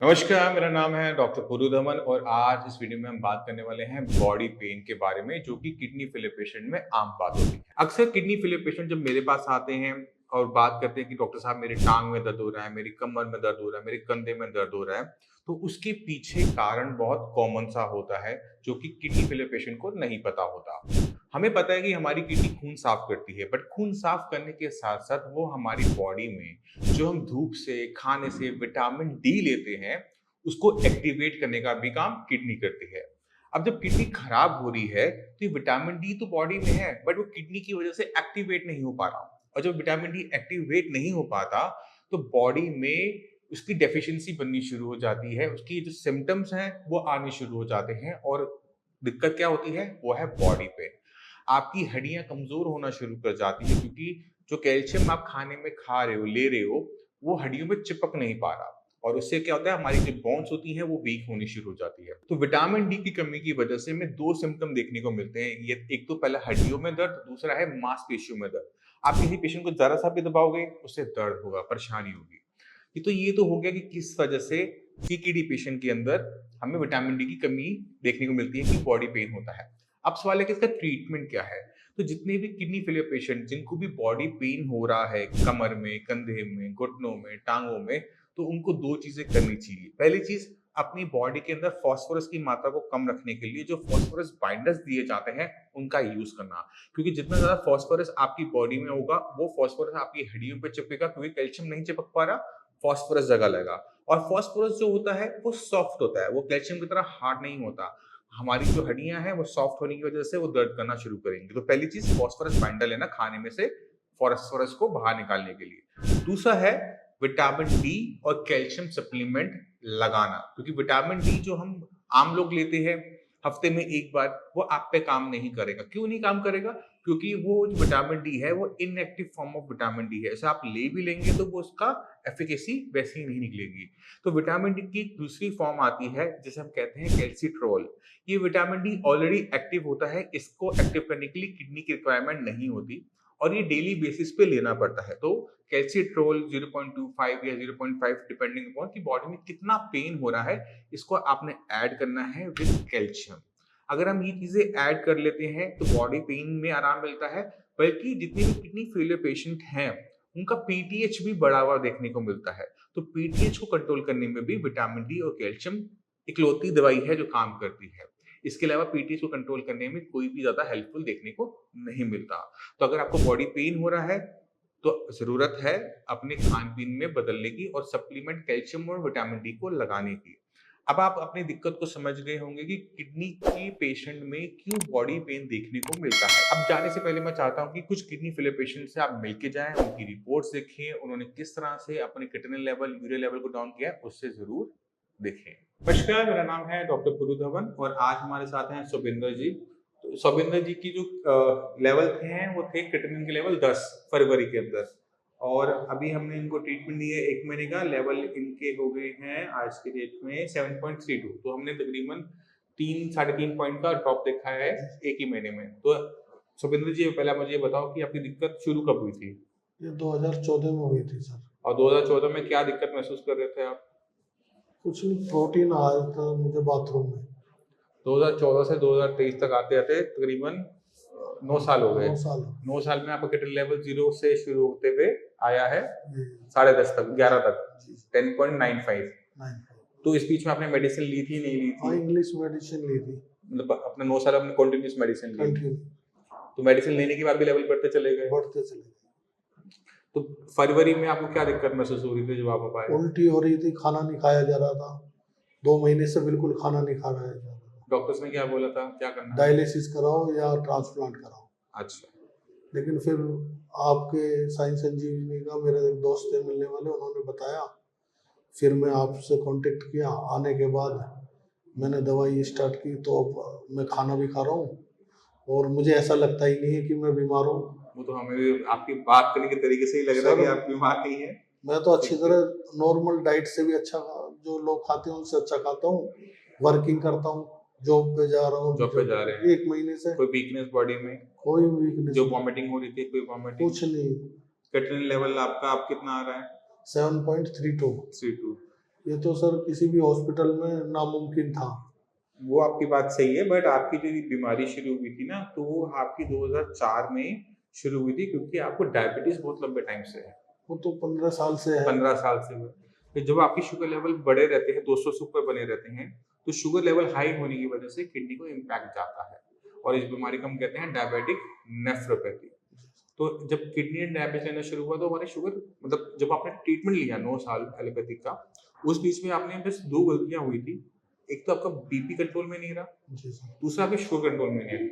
नमस्कार, मेरा नाम है डॉक्टर पुरु धवन और आज इस वीडियो में हम बात करने वाले हैं बॉडी पेन के बारे में, जो कि किडनी फेलियर पेशेंट में आम बात होती है। अक्सर किडनी फेलियर पेशेंट जब मेरे पास आते हैं और बात करते हैं कि डॉक्टर साहब मेरी टांग में दर्द हो रहा है, मेरी कमर में दर्द हो रहा है, मेरे कंधे में दर्द हो रहा है, तो उसके पीछे कारण बहुत कॉमन सा होता है, जो कि किडनी फेलियर पेशेंट को नहीं पता होता। हमें पता है कि हमारी किडनी खून साफ करती है, बट खून साफ करने के साथ-साथ वो हमारी बॉडी में जो हम धूप से, खाने से विटामिन डी लेते हैं, उसको एक्टिवेट करने का भी काम किडनी करती है। अब जब किडनी खराब हो रही है, तो ये विटामिन डी तो बॉडी में है, बट वो किडनी की वजह से एक्टिवेट नहीं हो पा रहा। और जब विटामिन डी एक्टिवेट नहीं हो पाता, तो बॉडी में उसकी डेफिशिएंसी बननी शुरू हो जाती है, उसकी जो सिम्पटम्स हैं, वो आने शुरू हो जाते हैं और दिक्कत क्या होती है? वो है बॉडी पेन। आपकी हड्डियाँ कमज़ोर होना शुरू कर जाती हैं, क्योंकि जो कैल्शियम आप खाने में खा रहे हो, ले रहे हो, वो हड्डियों में चिपक नहीं पा रहा। और उससे क्या होता है, हमारी जो बोन्स होती हैं वो वीक होनी शुरू हो जाती है। तो विटामिन डी की कमी की वजह से हमें 2 सिम्पटम देखने को मिलते हैं। ये एक तो पहला हड्डियों में दर्द, दूसरा है मांसपेशियों में दर्द। आप किसी पेशेंट को ज़रा-सा भी दबाओगे, उससे दर्द होगा, परेशानी होगी। ये तो हो गया कि किस वजह से सीकेडी पेशेंट के अंदर हमें विटामिन डी की कमी देखने को मिलती है कि बॉडी पेन होता है। अब सवाल है कि इसका ट्रीटमेंट क्या है? तो जितने भी किडनी फेलियर पेशेंट जिनको भी बॉडी पेन हो रहा है कमर में, कंधे में, घुटनों में, टाँगों में, तो उनको 2 चीज़ें करनी चाहिए। पहली चीज़, अपनी बॉडी के अंदर फास्फोरस की मात्रा को कम रखने के लिए जो फास्फोरस बाइंडर्स दिए जाते हैं, उनका यूज़ करना। क्योंकि जितना ज़्यादा फास्फोरस आपकी बॉडी में होगा, वो फास्फोरस आपकी हड्डियों पे चिपकेगा, क्योंकि कैल्शियम नहीं चिपक पा रहा, फास्फोरस जगह लेगा। और फास्फोरस जो होता है, वो सॉफ्ट होता है, वो कैल्शियम की तरह हार्ड नहीं होता। हमारी जो हड्डियाँ हैं, वो सॉफ्ट होने की वजह से वो दर्द करना शुरू करेंगी। तो पहली चीज़, फास्फोरस बाइंडर लेना खाने में से फास्फोरस को बाहर निकालने के लिए। दूसरा है विटामिन डी और कैल्शियम सप्लीमेंट लगाना, क्योंकि विटामिन डी जो हम आम लोग लेते हैं हफ्ते में 1 बार, वो आप पे काम नहीं करेगा। क्यों नहीं काम करेगा? क्योंकि वो जो विटामिन डी है, वो inactive form of vitamin D है। ऐसे आप ले भी लेंगे तो वो उसका एफिकेसी वैसी ही नहीं निकलेगी। तो विटामिन डी की दूसरी फॉर्म आती है, जिसे हम कहते हैं कैल्सिट्रोल। ये विटामिन डी ऑलरेडी एक्टिव होता है, इसको एक्टिव करने के लिए किडनी की रिक्वायरमेंट नहीं होती और ये डेली बेसिस पे लेना पड़ता है। तो कैल्सिट्रोल 0.25 या 0.5 डिपेंडिंग अपॉन कि बॉडी में कितना पेन हो रहा है, इसको आपने ऐड करना है विद कैल्शियम। अगर हम ये चीज़ें ऐड कर लेते हैं, तो बॉडी पेन में आराम मिलता है, बल्कि जितने भी किडनी फेलियर पेशेंट हैं, उनका पीटीएच भी बढ़ा हुआ देखने को मिलता है। तो पीटीएच को कंट्रोल करने में भी विटामिन डी और कैल्शियम इकलौती दवाई है जो काम करती है। इसके अलावा पीटीएच को कंट्रोल करने में कोई भी ज़्यादा हेल्पफुल देखने को नहीं मिलता। तो अगर आपको बॉडी पेन हो रहा है, तो ज़रूरत है अपने खान-पीन में बदलने की और सप्लीमेंट कैल्शियम और विटामिन डी को लगाने की। अब आप अपनी दिक्कत को समझ गए होंगे कि किडनी की पेशेंट में क्यों बॉडी पेन देखने को मिलता है। अब जाने से पहले मैं चाहता हूँ कि कुछ किडनी फेलियर पेशेंट से आप मिल के जाएँ, उनकी रिपोर्ट्स देखें, उन्होंने किस तरह से अपने क्रिएटिनिन लेवल, यूरिया लेवल को डाउन किया है, उससे ज़रूर देखें। नमस्कार, मेरा नाम है डॉक्टर पुरु धवन और आज हमारे साथ हैं सुबिंदर जी। तो सुबिंदर जी की जो लेवल हैं वो थे क्रिएटिनिन के लेवल 10 फरवरी के अंदर और अभी हमने इनको ट्रीटमेंट दी है 1 महीने का। लेवल इनके हो गए हैं आज की डेट में 7.32। तो हमने तकरीबन 3 साढ़े 3 पॉइंट का ड्रॉप देखा है 1 ही महीने में। तो सुबिंदर जी, पहले मुझे ये बताओ कि आपकी दिक्कत शुरू कब हुई थी? ये 2014 में हुई थी सर। और 2014 में क्या दिक्कत महसूस कर रहे थे आप? कुछ नहीं, प्रोटीन आया था मुझे बाथरूम में। 2014 से 2023 तक आते-आते तकरीबन 9 साल हो गए। 9 साल 9 साल में आपका क्रिएटिनिन लेवल 0 से शुरू होते हुए आया है जी, 10.5 तक, 11 तक, जी, 10.95। 9 तो इस बीच में आपने मेडिसिन ली थी, नहीं ली हाँ, थी? इंग्लिश मेडिसिन ली थी मतलब अपने 9 साल आपने कंटीन्यूअस मेडिसिन ली। कंटिन्यू, तो मेडिसिन लेने के बाद भी लेवल बढ़ते चले गए। बढ़ते चले गए। तो फरवरी में आपको क्या दिक्कत महसूस हो रही थी जब आप आए? उल्टी हो रही थी, खाना नहीं खाया जा रहा था। 2 महीने से बिल्कुल खाना नहीं खा रहा है जा रहा था। डॉक्टर्स ने क्या बोला था? क्या करना है? डायलिसिस कराओ या ट्रांसप्लांट कराओ। अच्छा। लेकिन फिर आपके साई संजीवनी का मेरा एक दोस्त है मिलने वाले, उन्होंने बताया। फिर मैं आपसे कांटेक्ट किया। आने के बाद मैंने दवाई स्टार्ट की, तो अब मैं खाना भी खा रहा हूँ और मुझे ऐसा लगता ही नहीं है कि मैं बीमार हूँ। वो तो हमें भी आपकी बात करने के तरीके से ही लग रहा है कि सर, आप बीमार नहीं हैं। मैं तो अच्छी तरह नॉर्मल डाइट से भी अच्छा जो लोग खाते हैं उनसे अच्छा खाता हूँ। वर्किंग करता हूँ, जॉब पे जा रहा हूँ। जॉब पे जा रहे हैं। 1 महीने से कोई वीकनेस बॉडी में? कोई वीकनेस जो नहीं, वॉमिटिंग हो रही थी, कोई वॉमिटिंग? कुछ नहीं। क्रिएटिनिन लेवल आपका अब कितना आ रहा है? 7.32। 32। ये तो सर किसी भी हॉस्पिटल में नामुमकिन था। वो आपकी बात सही है, बट आपकी जो ये बीमारी शुरू हुई थी ना, तो वो आपकी 2004 में शुरू हुई थी, क्योंकि आपको डायबिटीज बहुत लंबे टाइम से है, वो तो 15 साल से है। 15 साल से हुए। तो जब आपकी शुगर लेवल बढ़े रहते हैं, 200 से ऊपर बने रहते हैं, तो शुगर लेवल हाई होने की वजह से किडनी को इम्पैक्ट जाता है, और इस बीमारी को हम कहते हैं डायबिटिक नेफ्रोपैथी। तो जब किडनी ने डैमेज लेना शुरू हुआ, तो हमारी शुगर, मतलब जब आपने ट्रीटमेंट लिया 9 साल एलोपैथिक का, उस बीच में आपने बस 2 गलतियां हुई थी। एक तो आपका बीपी कंट्रोल में नहीं रहा, जी सर। दूसरा आपकी शुगर कंट्रोल में नहीं रही।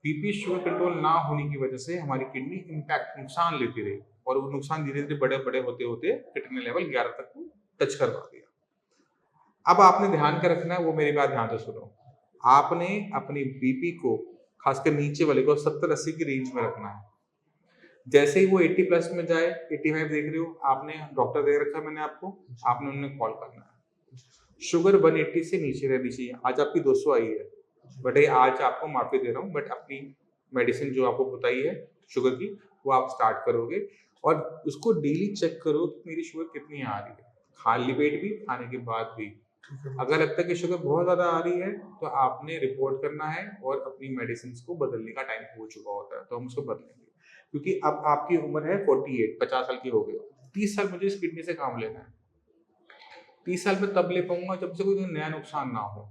बीपी शुगर कंट्रोल ना होने की वजह से हमारी किडनी इम्पैक्ट नुकसान लेती रही, और वो नुकसान धीरे धीरे बड़े बड़े होते होते क्रिटिकल लेवल 11 तक को टच करवा दिया। अब आपने ध्यान का रखना है, वो मेरी बात ध्यान से सुनो। आपने अपनी बीपी को, खासकर नीचे वाले को, 70-80 की रेंज में रखना है। जैसे ही वो 80 प्लस में जाए, 85 देख रहे हो, आपने डॉक्टर दे रखा है मैंने आपको, आपने उन्हें कॉल करना है। शुगर 180 से नीचे रहनी चाहिए। आज आपकी 200 आई है, बट ये आज आपको माफी दे रहा हूँ, बट अपनी मेडिसिन जो आपको बताई है शुगर की, वो आप स्टार्ट करोगे, और उसको डेली चेक करो कि मेरी शुगर कितनी आ रही है, खाली पेट भी, खाने के बाद भी। अगर लगता है कि शुगर बहुत ज्यादा आ रही है, तो आपने रिपोर्ट करना है, और अपनी मेडिसिन को बदलने का टाइम हो चुका होता है, तो हम उसको बदलेंगे। क्योंकि अब आपकी उम्र है 48, 50 साल की हो गई हो, 30 साल मुझे इस किडनी से काम लेना है। 30 साल में तब ले पाऊंगा जब से कोई नया नुकसान ना हो,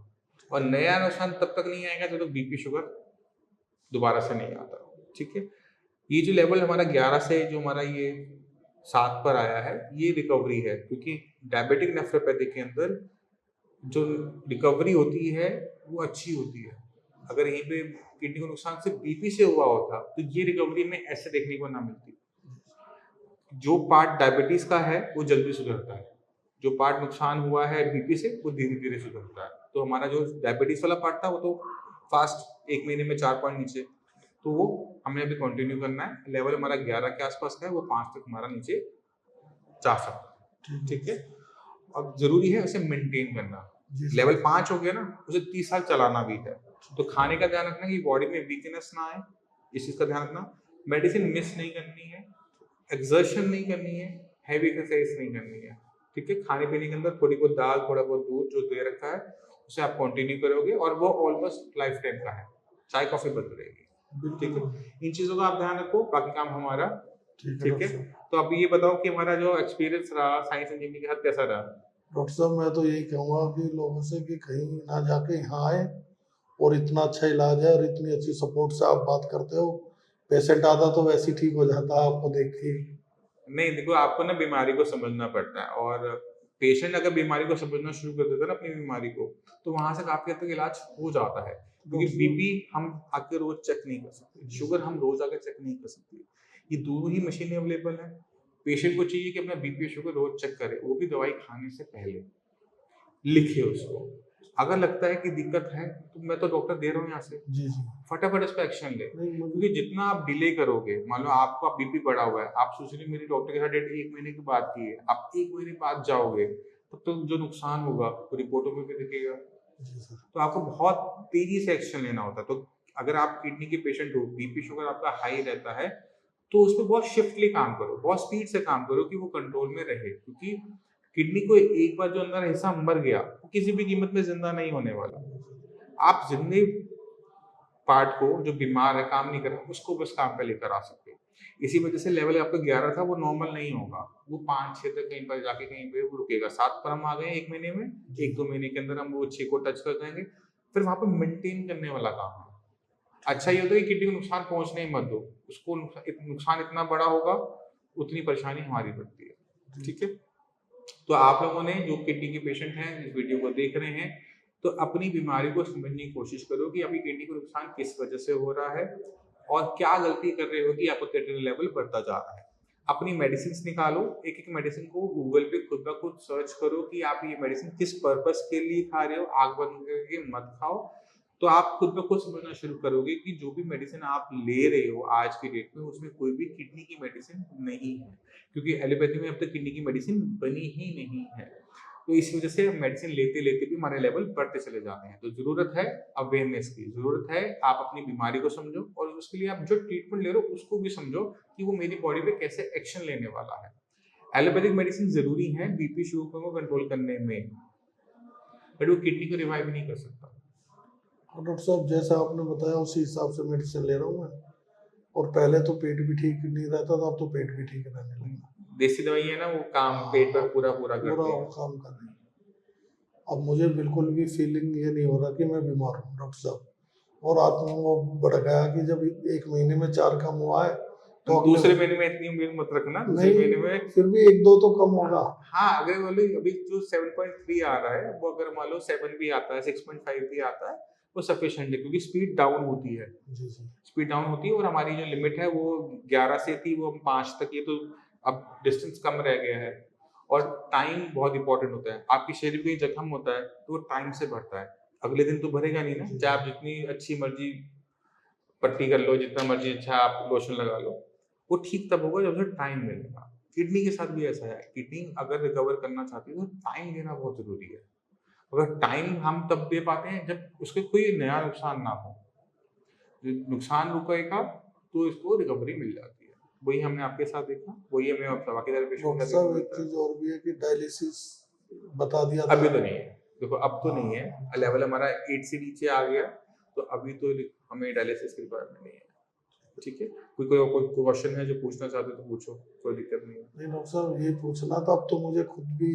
और नया नुकसान तब तक नहीं आएगा जब तक बीपी शुगर दोबारा से नहीं आता। ठीक है, ये जो लेवल हमारा 11 से जो हमारा ये 7 पर आया है, ये रिकवरी है, क्योंकि डायबिटिक नेफ्रोपैथी के अंदर जो रिकवरी होती है वो अच्छी होती है। अगर यहीं पे किडनी को नुकसान सिर्फ बीपी से हुआ होता, तो ये रिकवरी में ऐसे देखने को ना मिलती। जो पार्ट डायबिटीज का है वो जल्दी सुधरता है, जो पार्ट नुकसान हुआ है बीपी से वो धीरे धीरे सुधरता है। तो हमारा जो डायबिटीज वाला पार्ट था वो तो फास्ट 1 महीने में 4 पॉइंट नीचे, तो वो हमें अभी कंटिन्यू करना है। लेवल हमारा 11 के आसपास का है, वो 5 तक हमारा नीचे जा सकता है। ठीक है, अब जरूरी है उसे मेंटेन करना। लेवल 5 हो गया ना, उसे 30 साल चलाना भी है। तो खाने का ध्यान रखना कि बॉडी में वीकनेस ना आए, इस चीज का ध्यान रखना। मेडिसिन मिस नहीं करनी है, एक्सर्शन नहीं करनी है, हैवी एक्सरसाइज नहीं करनी है। ठीक है, खाने पीने के अंदर थोड़ी बहुत दाल, थोड़ा बहुत दूध जो दे रखा है उसे आप कंटिन्यू करोगे, और वो ऑलमोस्ट लाइफ टाइम का है, चाय कॉफी बंद रहेगी। ठीक है, इन चीजों का आप ध्यान रखो, बाकी काम हमारा। ठीक है, तो अभी ये बताओ कि हमारा जो एक्सपीरियंस रहा साइंस इंजीनियरिंग के साथ कैसा रहा? डॉक्टर साहब मैं तो यही कहूँगा कि लोगों से कि कहीं ना जाके यहाँ आए, और इतना अच्छा इलाज है और इतनी अच्छी सपोर्ट से आप बात करते हो। पेशेंट आता तो वैसे ही ठीक हो जाता है आपको देख के। नहीं, देखो आपको ना बीमारी को समझना पड़ता है, और पेशेंट अगर बीमारी को समझना शुरू कर देता है ना अपनी बीमारी को, तो वहां से काफी हद तक इलाज हो जाता है। क्योंकि बीपी हम आके रोज चेक नहीं कर सकते, शुगर हम रोज आके चेक नहीं कर सकते, ये दोनों ही मशीनें अवेलेबल है। पेशेंट को चाहिए कि अपना बीपी शुगर रोज चेक करे, वो भी दवाई खाने से पहले लिखे उसको। अगर लगता है कि दिक्कत है, तो मैं तो डॉक्टर दे रहा हूँ यहाँ से, जी जी। फटाफट इस पे एक्शन ले। नहीं क्योंकि जितना आप डिले करोगे, मान लो आपका बीपी बढ़ा हुआ है, आप सोच रहे मेरी डॉक्टर के साथ डेट 1 महीने के बाद की है, आप 1 महीने बाद जाओगे, तब तो जो नुकसान होगा वो रिपोर्टों में भी दिखेगा। जी सर। तो आपको बहुत तेजी से एक्शन लेना होता है। तो अगर आप किडनी के पेशेंट हो, बीपी शुगर आपका हाई रहता है, तो उस पर बहुत शिफ्टली काम करो, बहुत स्पीड से काम करो कि वो कंट्रोल में रहे। क्योंकि किडनी को एक बार जो अंदर हिस्सा मर गया, वो किसी भी कीमत में जिंदा नहीं होने वाला। आप जिंदगी पार्ट को जो बीमार है, काम नहीं कर रहा, उसको बस काम पे लेकर आ सकते हो। इसी वजह से लेवल आपका 11 था, वो नॉर्मल नहीं होगा, वो 5-6 तक कहीं पर जाके कहीं पे वो रुकेगा। 7 पर हम आ गए 1 महीने में, 1-2 महीने के अंदर हम वो 6 को टच कर जाएंगे। फिर वहां पर मेंटेन करने वाला काम है। अच्छा ये होता है कि किडनी को नुकसान पहुंचने ही मत दो, उसको नुकसान इतना बड़ा होगा उतनी परेशानी हमारी बढ़ती है। ठीक है, तो आप लोगों ने जो किडनी के पेशेंट हैं इस वीडियो को देख रहे हैं, तो अपनी बीमारी को समझने की कोशिश करो कि आपकी किडनी को नुकसान किस वजह से हो रहा है, और क्या गलती कर रहे हो कि आपका क्रिटिकल लेवल बढ़ता जा रहा है। अपनी मेडिसिन निकालो, एक एक मेडिसिन को गूगल पे खुद ब खुद सर्च करो कि आप ये मेडिसिन किस पर्पस के लिए खा रहे हो। आग बंद करके मत खाओ, तो आप खुद ब खुद समझना शुरू करोगे कि जो भी मेडिसिन आप ले रहे हो आज की डेट में, उसमें कोई भी किडनी की मेडिसिन नहीं है। क्योंकि एलोपैथी में अब तक किडनी की मेडिसिन बनी ही नहीं है, तो इस वजह से मेडिसिन लेते लेते भी हमारे लेवल बढ़ते चले जाते हैं। तो जरूरत है अवेयरनेस की, जरूरत है आप अपनी बीमारी को समझो, और उसके लिए आप जो ट्रीटमेंट ले रहे हो उसको भी समझो कि वो मेरी बॉडी पे कैसे एक्शन लेने वाला है। एलोपैथिक मेडिसिन जरूरी है बीपी शुगर को कंट्रोल करने में, बट वो किडनी को रिवाइव नहीं कर सकता। और डॉक्टर साहब जैसा आपने बताया उसी हिसाब से मेडिसिन ले रहा हूँ मैं, और पहले तो पेट भी ठीक नहीं रहता था, अब तो पेट भी ठीक रहने लगा। देसी दवाई है ना, वो काम हाँ, पेट पर अब पूरा पूरा पूरा करती वो है। काम कर रही है। अब मुझे बिल्कुल भी फीलिंग ये नहीं हो रहा कि मैं बीमार हूँ डॉक्टर साहब। और आत्मा वो बढ़ गया कि जब 1 महीने में 4 कम हुआ है तो अगले दूसरे महीने में इतनी उम्मीद मत रखना, दूसरे नहीं, महीने में फिर भी 1-2 तो कम होगा। हाँ, अगर मान लो अभी जो 7.3 आ रहा है वो अगर मान लो 7 भी आता है, 6.5 भी आता है, वो सफिशिएंट है, क्योंकि स्पीड डाउन होती है। जी जी। स्पीड डाउन होती है और हमारी जो लिमिट है वो 11 से थी, वो हम 5 तक, ये तो अब डिस्टेंस कम रह गया है। और टाइम बहुत इंपॉर्टेंट होता है। आपके शरीर में जख्म होता है तो वो टाइम से बढ़ता है, अगले दिन तो भरेगा नहीं ना, जी। चाहे आप जितनी अच्छी मर्जी पट्टी कर लो, जितना मर्जी अच्छा आप लोशन लगा लो, वो ठीक तब होगा जब उसे टाइम मिलेगा। किडनी के साथ भी ऐसा है, किडनी अगर रिकवर करना चाहती है तो टाइम देना बहुत जरूरी है। अगर टाइम हम तब दे पाते हैं जब उसके कोई नया नुकसान ना हो, नुकसान रुकेगा तो इसको रिकवरी मिल जाती है। वही हमने आपके साथ देखा, वही हमें अब बाकी सारे पेशेंट डॉक्टर का देखने साहब एक मिलता है। चीज और भी है कि डायलिसिस बता दिया था। अभी तो नहीं है, देखो अब तो नहीं है, हाँ, लेवल हमारा 8 से नीचे आ गया, तो अभी तो हमें डायलिसिस की रिक्वायरमेंट नहीं है। ठीक है, कोई क्वेश्चन है जो पूछना चाहते हो तो पूछो, कोई दिक्कत नहीं है। नहीं डॉक्टर साहब ये पूछना था, अब तो मुझे खुद भी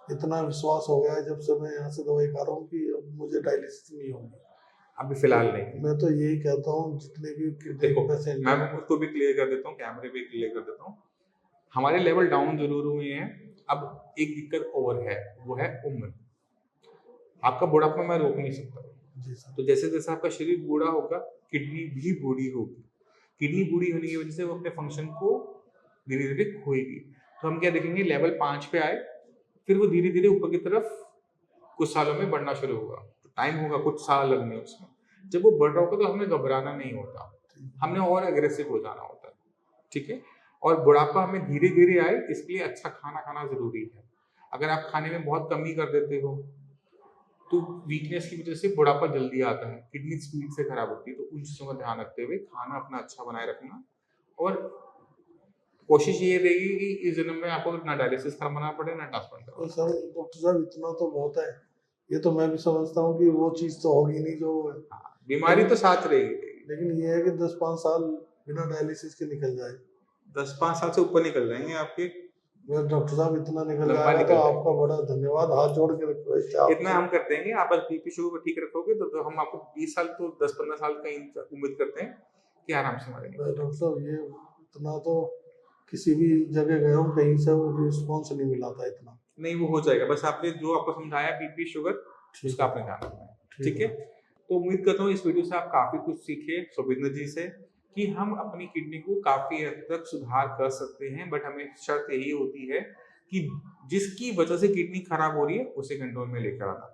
इतना विश्वास हो गया है जब से मैं यहाँ से दवाई खा रहा हूँ कि अब मुझे डायलिसिस नहीं होगी। अभी तो फिलहाल नहीं है। मैं तो यही कहता हूँ जितने भी किडनी देखो के पेशेंट मैं हैं। उसको भी क्लियर कर देता हूँ, कैमरे पे क्लियर कर देता हूँ, हमारे लेवल डाउन जरूर हुए हैं। अब एक दिक्कत और है, वो है उम्र। आपका बुढ़ापा मैं रोक नहीं सकता, जी सर। तो जैसे जैसे आपका शरीर बूढ़ा होगा किडनी भी बूढ़ी होगी। किडनी बूढ़ी होने की वजह से वो अपने फंक्शन को धीरे धीरे खोएगी। तो हम क्या देखेंगे, लेवल 5 पे आए, फिर वो धीरे धीरे ऊपर की तरफ कुछ सालों में बढ़ना शुरू होगा। तो टाइम होगा, कुछ साल लगने उसमें। जब वो बढ़ रहा होगा तो हमें घबराना नहीं होता, हमने और एग्रेसिव हो जाना होता है। ठीक है, और बुढ़ापा हमें धीरे धीरे आए इसलिए अच्छा खाना खाना जरूरी है। अगर आप खाने में बहुत कमी कर देते हो तो वीकनेस की वजह से बुढ़ापा जल्दी आता है, किडनी स्पीड से खराब होती है। तो उन चीजों का ध्यान रखते हुए खाना अपना अच्छा बनाए रखना, और कोशिश ये रहेगी कि इस जन्म में आपको ना डायलिसिस करवाना पड़े ना ट्रांसप्लांट तो करवाना सर डॉक्टर साहब इतना तो बहुत है, ये तो मैं भी समझता हूँ कि वो चीज़ तो होगी नहीं जो है। पड़े। हाँ, बीमारी तो साथ रहेगी। लेकिन ये है कि 10-5 साल बिना डायलिसिस के निकल जाए। 10-5 साल से ऊपर निकल जाएंगे आपके, मैं डॉक्टर साहब इतना निकल लंबा जाएगा तो निकल आपका जाएंगे। बड़ा धन्यवाद, हाथ जोड़ के रिक्वेस्ट है इतना आपसे। हम कर देंगे, आप बस बीपी शुगर को ठीक रखोगे तो हम आपको 20 साल तो 10-15 साल का उम्मीद करते हैं कि आराम से हमारे निकल डॉक्टर जाएंगे। साहब ये इतना तो किसी भी जगह गए हूँ कहीं से रिस्पॉन्स नहीं मिला था इतना। नहीं, वो हो जाएगा, बस आपने जो आपको समझाया बीपी शुगर ठीक उसका है। आपने ध्यान रखना है। ठीक ठीक है, है। तो उम्मीद करता हूँ इस वीडियो से आप काफी कुछ सीखे सुबिंदर जी से, कि हम अपनी किडनी को काफी हद तक सुधार कर सकते हैं, बट हमें शर्त यही होती है कि जिसकी वजह से किडनी खराब हो रही है उसे कंट्रोल में लेकर आना।